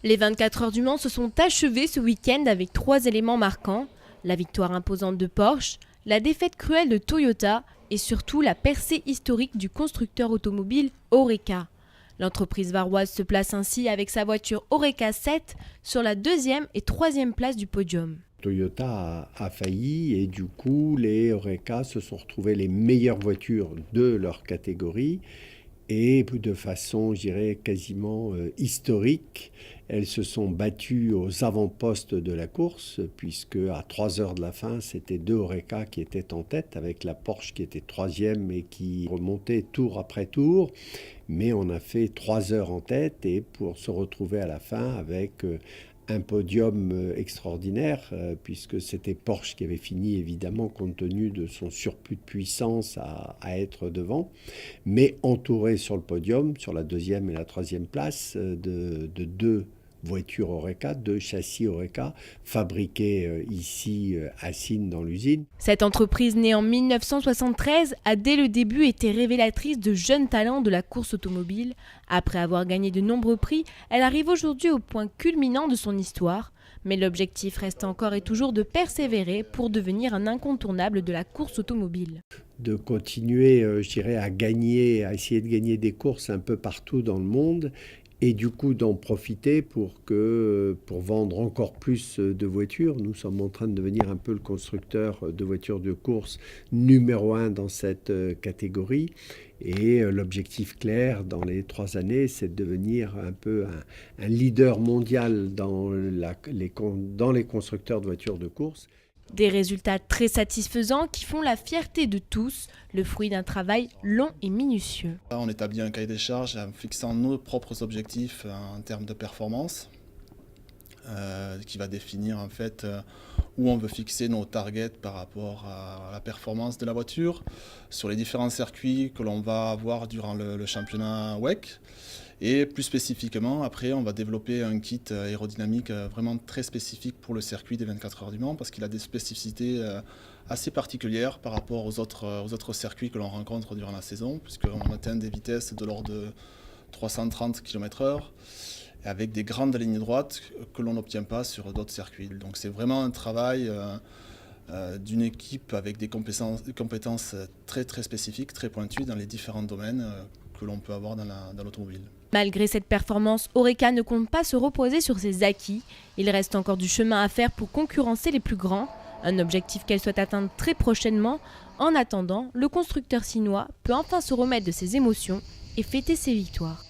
Les 24 heures du Mans se sont achevées ce week-end avec 3 éléments marquants. La victoire imposante de Porsche, la défaite cruelle de Toyota et surtout la percée historique du constructeur automobile Oreca. L'entreprise varoise se place ainsi avec sa voiture Oreca 7 sur la 2e et 3e place du podium. Toyota a failli et du coup les Oreca se sont retrouvés les meilleures voitures de leur catégorie et de façon, je dirais, quasiment historique. Elles se sont battues aux avant-postes de la course puisque à 3 heures de la fin, c'était 2 Oreca qui étaient en tête avec la Porsche qui était 3e et qui remontait tour après tour. Mais on a fait 3 heures en tête et pour se retrouver à la fin avec un podium extraordinaire, puisque c'était Porsche qui avait fini, évidemment, compte tenu de son surplus de puissance, à être devant, mais entouré sur le podium, sur la 2e et la 3e place, de 2 voitures Oreca, 2 châssis Oreca, fabriqués ici à Signes dans l'usine. Cette entreprise née en 1973 a dès le début été révélatrice de jeunes talents de la course automobile. Après avoir gagné de nombreux prix, elle arrive aujourd'hui au point culminant de son histoire. Mais l'objectif reste encore et toujours de persévérer pour devenir un incontournable de la course automobile. De continuer, je dirais, à essayer de gagner des courses un peu partout dans le monde et du coup d'en profiter pour vendre encore plus de voitures. Nous sommes en train de devenir un peu le constructeur de voitures de course numéro 1 dans cette catégorie. Et l'objectif clair dans les 3 années, c'est de devenir un peu un leader mondial dans les constructeurs de voitures de course. Des résultats très satisfaisants qui font la fierté de tous, le fruit d'un travail long et minutieux. On établit un cahier des charges en fixant nos propres objectifs en termes de performance, qui va définir en fait où on veut fixer nos targets par rapport à la performance de la voiture, sur les différents circuits que l'on va avoir durant le championnat WEC. Et plus spécifiquement, après, on va développer un kit aérodynamique vraiment très spécifique pour le circuit des 24 heures du Mans parce qu'il a des spécificités assez particulières par rapport aux autres circuits que l'on rencontre durant la saison, puisqu'on atteint des vitesses de l'ordre de 330 km/h avec des grandes lignes droites que l'on n'obtient pas sur d'autres circuits. Donc c'est vraiment un travail d'une équipe avec des compétences très très spécifiques, très pointues dans les différents domaines que l'on peut avoir dans l'automobile. Malgré cette performance, Oreca ne compte pas se reposer sur ses acquis. Il reste encore du chemin à faire pour concurrencer les plus grands, un objectif qu'elle souhaite atteindre très prochainement. En attendant, le constructeur signois peut enfin se remettre de ses émotions et fêter ses victoires.